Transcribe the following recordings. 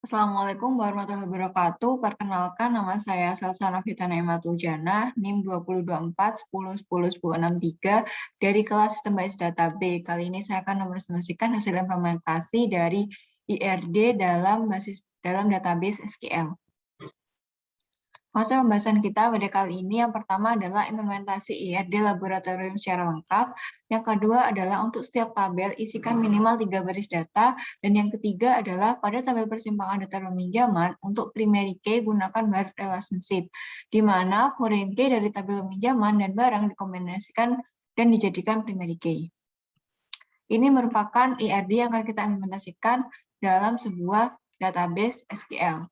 Assalamualaikum warahmatullahi wabarakatuh. Perkenalkan, nama saya Salsa Novita Naimatul Janah, NIM 2024 10 10 1063 dari kelas Sistem Basis Data B. Kali ini saya akan mempresentasikan hasil implementasi dari IRD dalam database SQL. Konsep pembahasan kita pada kali ini yang pertama adalah implementasi IRD laboratorium secara lengkap. Yang kedua adalah untuk setiap tabel isikan minimal 3 baris data. Dan yang ketiga adalah pada tabel persimpangan data peminjaman untuk primary key gunakan word relationship, di mana foreign key dari tabel peminjaman dan barang dikombinasikan dan dijadikan primary key. Ini merupakan IRD yang akan kita implementasikan dalam sebuah database SQL.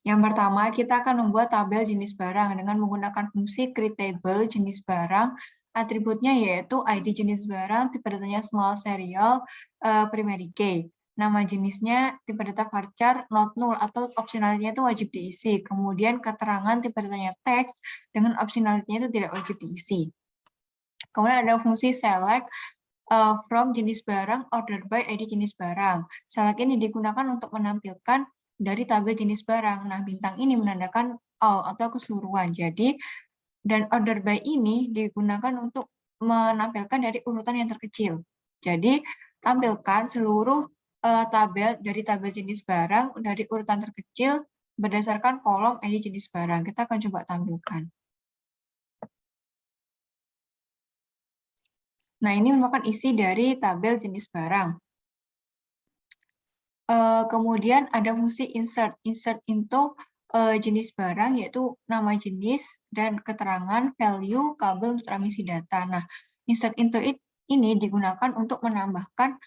Yang pertama, kita akan membuat tabel jenis barang dengan menggunakan fungsi create table jenis barang. Atributnya yaitu ID jenis barang, tipe datanya small serial, primary key. Nama jenisnya tipe data varchar not null atau optionality-nya itu wajib diisi. Kemudian keterangan tipe datanya text dengan optionality-nya itu tidak wajib diisi. Kemudian ada fungsi select from jenis barang order by ID jenis barang. Select ini digunakan untuk menampilkan dari tabel jenis barang. Nah, bintang ini menandakan all atau keseluruhan. Jadi, dan order by ini digunakan untuk menampilkan dari urutan yang terkecil. Jadi, tampilkan seluruh tabel dari tabel jenis barang dari urutan terkecil berdasarkan kolom ID jenis barang. Kita akan coba tampilkan. Nah, ini merupakan isi dari tabel jenis barang. Kemudian ada fungsi insert. Insert into jenis barang, yaitu nama jenis dan keterangan, value, kabel untuk transmisi data. Nah, insert into ini digunakan untuk menambahkan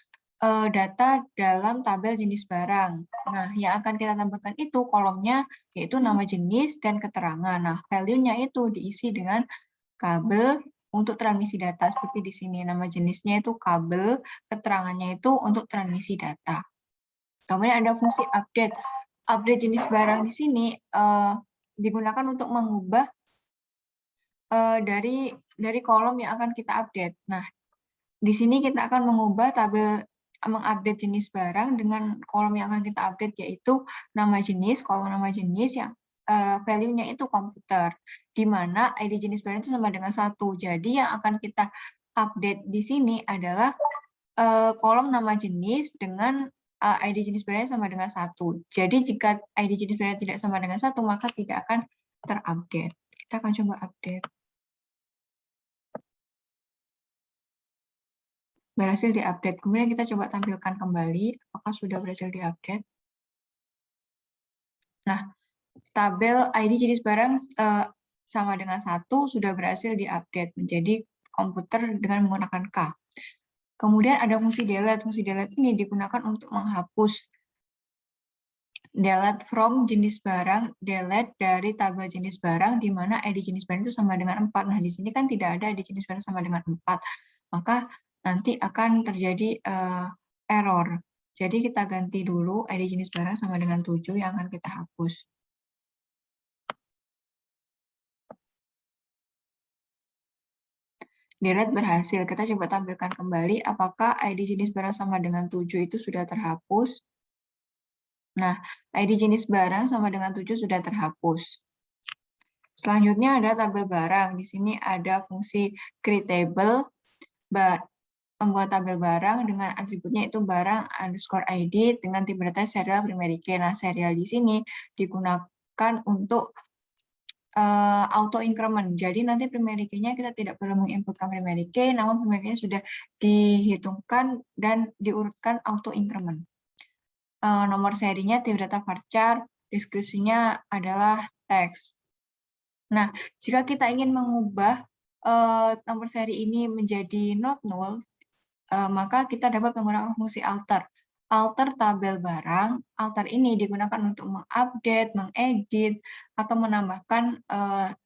data dalam tabel jenis barang. Nah, yang akan kita tambahkan itu kolomnya, yaitu nama jenis dan keterangan. Nah, value-nya itu diisi dengan kabel untuk transmisi data. Seperti di sini, nama jenisnya itu kabel, keterangannya itu untuk transmisi data. Kemudian ada fungsi update. Update jenis barang di sini digunakan untuk mengubah dari kolom yang akan kita update. Nah, di sini kita akan mengubah tabel mengupdate jenis barang dengan kolom yang akan kita update, yaitu nama jenis, kolom nama jenis yang value-nya itu komputer, di mana ID jenis barang itu sama dengan 1. Jadi yang akan kita update di sini adalah kolom nama jenis dengan ID jenis barangnya sama dengan 1. Jadi jika ID jenis barangnya tidak sama dengan 1, maka tidak akan terupdate. Kita akan coba update. Berhasil diupdate. Kemudian kita coba tampilkan kembali apakah sudah berhasil diupdate. Nah, tabel ID jenis barang sama dengan 1 sudah berhasil diupdate menjadi komputer dengan menggunakan K. Kemudian ada fungsi delete. Fungsi delete ini digunakan untuk menghapus. Delete from jenis barang, delete dari tabel jenis barang, di mana ID jenis barang itu sama dengan 4. Nah, di sini kan tidak ada ID jenis barang sama dengan 4. Maka nanti akan terjadi error. Jadi kita ganti dulu ID jenis barang sama dengan 7 yang akan kita hapus. Delete berhasil. Kita coba tampilkan kembali apakah ID jenis barang sama dengan 7 itu sudah terhapus. Nah, ID jenis barang sama dengan 7 sudah terhapus. Selanjutnya ada tabel barang. Di sini ada fungsi create table, membuat tabel barang dengan atributnya itu barang underscore ID dengan tipe data serial primary key. Nah, serial di sini digunakan untuk auto increment. Jadi nanti primary key-nya kita tidak perlu menginputkan primary key, namun primary key-nya sudah dihitungkan dan diurutkan auto increment. Nomor serinya tipe data varchar, deskripsinya adalah teks. Nah, jika kita ingin mengubah nomor seri ini menjadi not null, maka kita dapat menggunakan fungsi alter. Alter tabel barang, alter ini digunakan untuk mengupdate, mengedit, atau menambahkan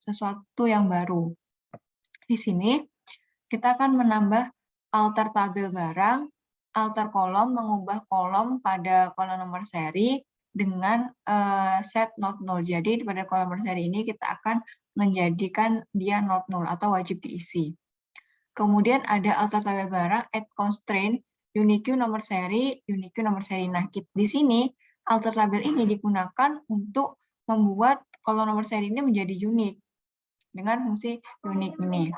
sesuatu yang baru. Di sini, kita akan menambah alter tabel barang, alter kolom, mengubah kolom pada kolom nomor seri dengan set not null. Jadi pada kolom nomor seri ini kita akan menjadikan dia not null atau wajib diisi. Kemudian ada alter tabel barang, add constraint, unique nomor seri, unique nomor seri. Nah, di sini alter tabel ini digunakan untuk membuat kolom nomor seri ini menjadi unik dengan fungsi unique ini.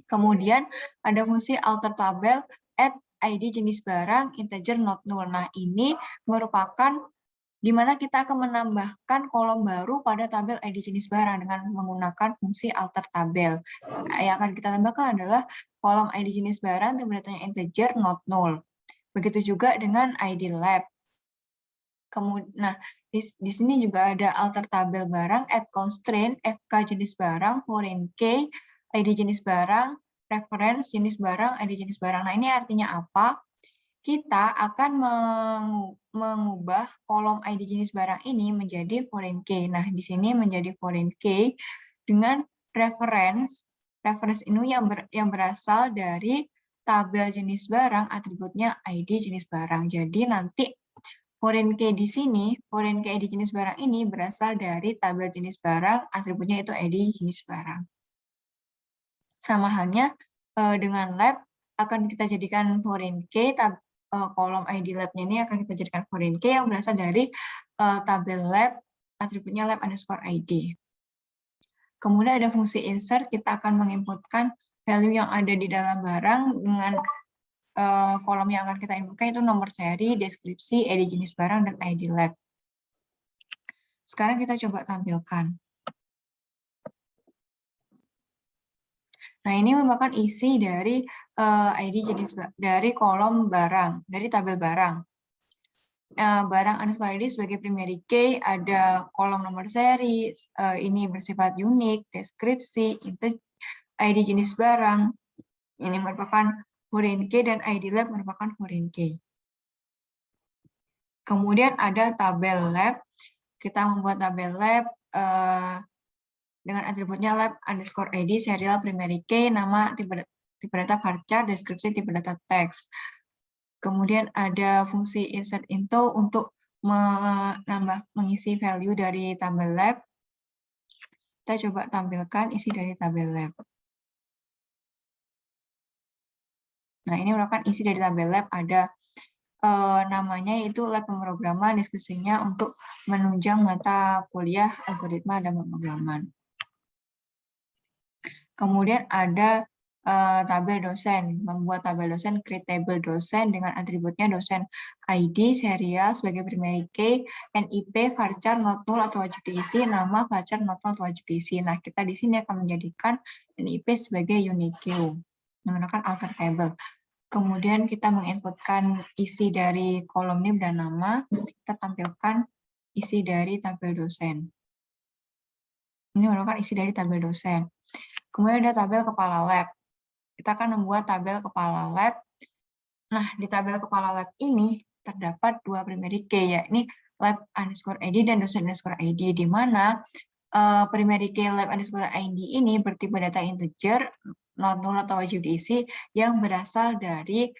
Kemudian ada fungsi alter tabel add ID jenis barang integer not null. Nah, ini merupakan di mana kita akan menambahkan kolom baru pada tabel ID jenis barang dengan menggunakan fungsi alter tabel. Nah, yang akan kita tambahkan adalah kolom ID jenis barang tipe datanya integer not null. Begitu juga dengan ID lab. Kemudian, nah, di sini juga ada alter tabel barang, add constraint, FK jenis barang, foreign key, ID jenis barang, reference jenis barang, ID jenis barang. Nah, ini artinya apa? Kita akan mengubah kolom ID jenis barang ini menjadi foreign key. Nah, di sini menjadi foreign key dengan reference ini yang berasal dari tabel jenis barang, atributnya ID jenis barang. Jadi nanti foreign key di sini, foreign key ID jenis barang ini berasal dari tabel jenis barang, atributnya itu ID jenis barang. Sama halnya dengan lab akan kita jadikan foreign key, kolom ID lab-nya ini akan kita jadikan foreign key yang berasal dari tabel lab, atributnya lab underscore ID. Kemudian ada fungsi insert, kita akan menginputkan value yang ada di dalam barang dengan kolom yang akan kita inputkan itu nomor seri, deskripsi, ID jenis barang, dan ID lab. Sekarang kita coba tampilkan. Nah, ini merupakan isi dari ID jenis dari kolom barang, dari tabel barang. Barang underscore ID sebagai primary key, ada kolom nomor seri, ini bersifat unik, deskripsi, ID jenis barang, ini merupakan foreign key, dan ID lab merupakan foreign key. Kemudian ada tabel lab, kita membuat tabel lab dengan atributnya lab underscore ID, serial primary key, nama tipe data varchar, deskripsi tipe data text. Kemudian ada fungsi insert into untuk mengisi value dari tabel lab. Kita coba tampilkan isi dari tabel lab. Nah, ini merupakan isi dari tabel lab, ada namanya yaitu lab pemrograman, deskripsinya untuk menunjang mata kuliah algoritma dan pemrograman. Kemudian ada tabel dosen, membuat tabel dosen, create table dosen dengan atributnya dosen ID, serial sebagai primary key, NIP, varchar, not null atau wajib diisi, nama, varchar, not null atau wajib diisi. Nah, kita di sini akan menjadikan NIP sebagai unique menggunakan alter table. Kemudian kita menginputkan isi dari kolom name dan nama, kita tampilkan isi dari tabel dosen. Ini merupakan isi dari tabel dosen. Kemudian ada tabel kepala lab. Kita akan membuat tabel kepala lab. Nah, di tabel kepala lab ini terdapat dua primary key, yakni lab underscore ID dan dosen underscore ID, di mana primary key lab underscore ID ini bertipe data integer, not null atau wajib diisi, yang berasal dari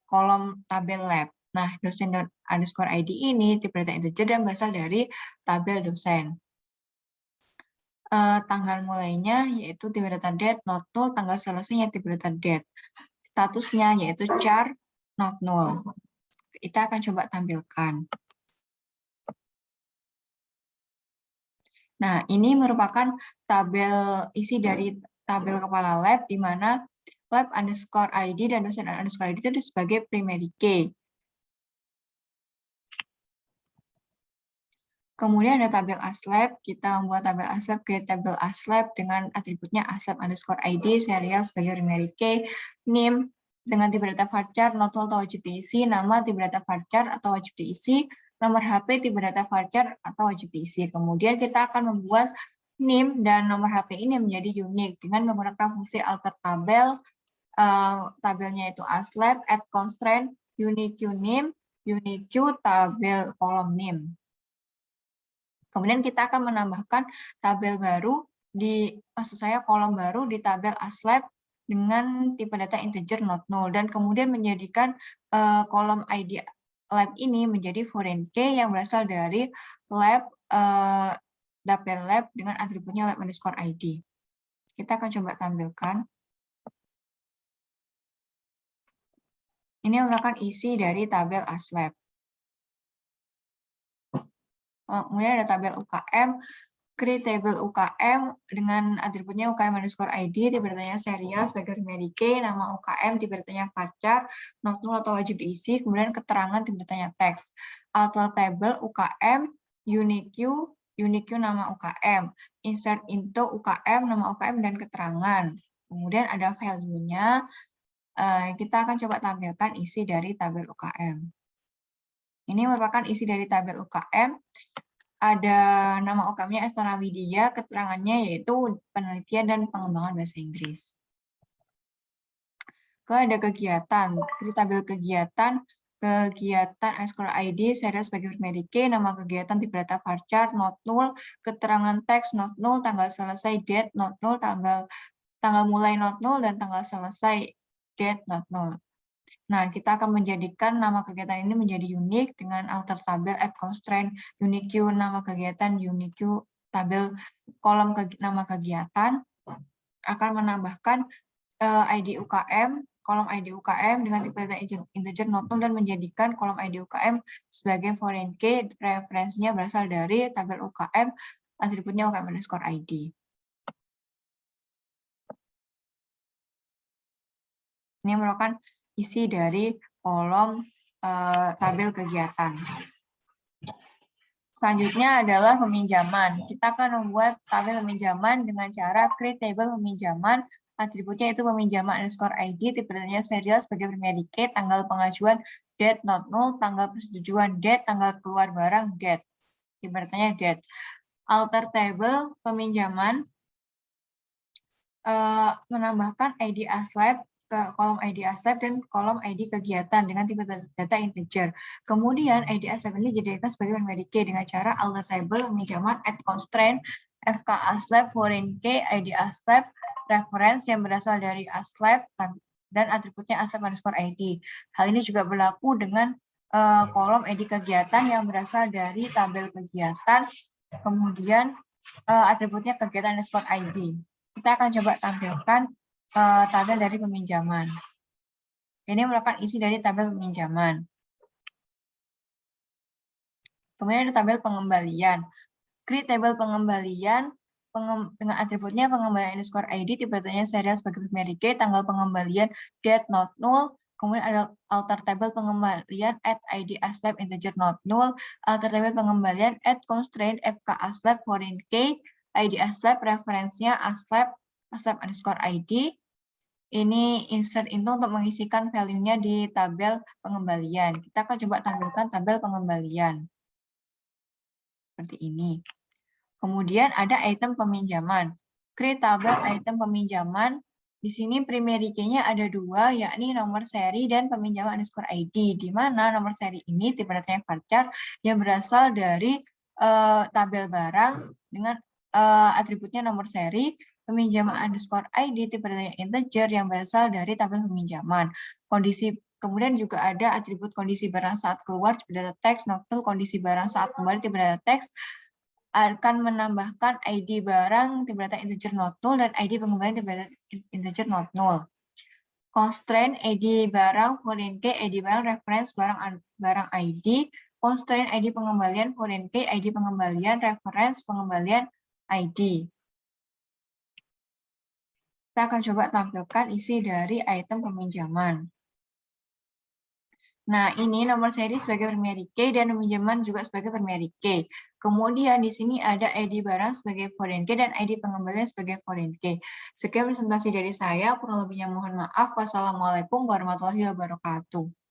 kolom tabel lab. Nah, dosen underscore ID ini tipe data integer dan berasal dari tabel dosen. Tanggal mulainya yaitu tipe data date not null, tanggal selesainya tipe data date. Statusnya yaitu char not null. Kita akan coba tampilkan. Nah, ini merupakan tabel isi dari tabel kepala lab, di mana lab underscore ID dan dosen underscore ID itu sebagai primary key. Kemudian ada tabel aslab, kita membuat tabel aslab, create tabel aslab dengan atributnya aslab underscore ID, serial sebagai primary key, name dengan tipe data varchar, not null atau wajib diisi, nama tipe data varchar atau wajib diisi, nomor HP tipe data varchar atau wajib diisi. Kemudian kita akan membuat name dan nomor HP ini menjadi unik dengan menggunakan fungsi alter tabel, tabelnya itu aslab, add constraint, unique name, unique tabel kolom name. Kemudian kita akan menambahkan tabel baru kolom baru di tabel aslab dengan tipe data integer not null, dan kemudian menjadikan kolom ID lab ini menjadi foreign key yang berasal dari lab tabel lab dengan atributnya lab underscore ID. Kita akan coba tampilkan. Ini merupakan isi dari tabel ASLAB. Kemudian ada tabel UKM, create table UKM dengan atributnya UKM_ID, tipe datanya serial sebagai pribadi K, nama UKM, tipe datanya varchar, not null atau wajib diisi, kemudian keterangan tipe datanya teks. Alter table UKM, unique nama UKM, insert into UKM, nama UKM dan keterangan. Kemudian ada value-nya. Kita akan coba tampilkan isi dari tabel UKM. Ini merupakan isi dari tabel UKM. Ada nama UKM-nya Astana Widya, keterangannya yaitu penelitian dan pengembangan bahasa Inggris. Ada kegiatan, di tabel kegiatan _ID, serial sebagai pribadi K, nama kegiatan tipe data varchar, not null, keterangan teks, not null, tanggal selesai, date, not null, tanggal mulai, not null, dan tanggal selesai, date, not null. Nah, kita akan menjadikan nama kegiatan ini menjadi unik dengan alter tabel add constraint unique nama kegiatan unique tabel kolom nama kegiatan akan menambahkan ID UKM, kolom ID UKM dengan tipe data integer not null dan menjadikan kolom ID UKM sebagai foreign key, referensinya berasal dari tabel UKM, atributnya UKM_ID. Ini merupakan isi dari kolom tabel kegiatan. Selanjutnya adalah peminjaman. Kita akan membuat tabel peminjaman dengan cara create table peminjaman. Atributnya itu peminjaman_ID, tipe datanya serial sebagai pribadi K, tanggal pengajuan date not null, tanggal persetujuan date, tanggal keluar barang date. Tipe datanya date. Alter table peminjaman menambahkan ID ASLAB ke kolom ID ASLAB dan kolom ID kegiatan dengan tipe data integer. Kemudian ID ASLAB ini dijadikan sebagai pribadi K dengan cara alter table peminjaman add constraint FK ASLAB foreign K ID ASLAB reference yang berasal dari ASLAB dan atributnya ASLAB_ID. Hal ini juga berlaku dengan kolom ID kegiatan yang berasal dari tabel kegiatan, kemudian atributnya kegiatan_ID. Kita akan coba tampilkan tabel dari peminjaman. Ini merupakan isi dari tabel peminjaman. Kemudian ada tabel pengembalian. Create tabel pengembalian dengan atributnya pengembalian_ID, tipe datanya serial sebagai pribadi K, tanggal pengembalian date not null, kemudian ada alter table pengembalian add ID ASLAB integer not null, alter table pengembalian add constraint FK ASLAB foreign K, ID ASLAB referensinya ASLAB_ID. Ini insert into untuk mengisikan value-nya di tabel pengembalian. Kita akan coba tampilkan tabel pengembalian. Seperti ini. Kemudian ada item peminjaman. Create tabel item peminjaman. Di sini primary key-nya ada dua, yakni nomor seri dan peminjaman_ID. Di mana nomor seri ini tipe datanya varchar yang berasal dari tabel barang dengan atributnya nomor seri, peminjaman_ID tipe datanya integer yang berasal dari tabel peminjaman. Kemudian juga ada atribut kondisi barang saat keluar tipe data teks, not null, kondisi barang saat kembali tipe data teks, akan menambahkan ID barang tipe data integer not null dan ID pengembalian tipe data integer not null. Constraint ID barang foreign key, ID barang reference barang ID, constraint ID pengembalian foreign key, ID pengembalian reference pengembalian ID. Kita akan coba tampilkan isi dari item peminjaman. Nah, ini nomor seri sebagai pribadi K dan peminjaman juga sebagai pribadi K. Kemudian di sini ada ID barang sebagai foreign key dan ID pengembalian sebagai foreign key. Sekian presentasi dari saya, kurang lebihnya mohon maaf. Wassalamualaikum warahmatullahi wabarakatuh.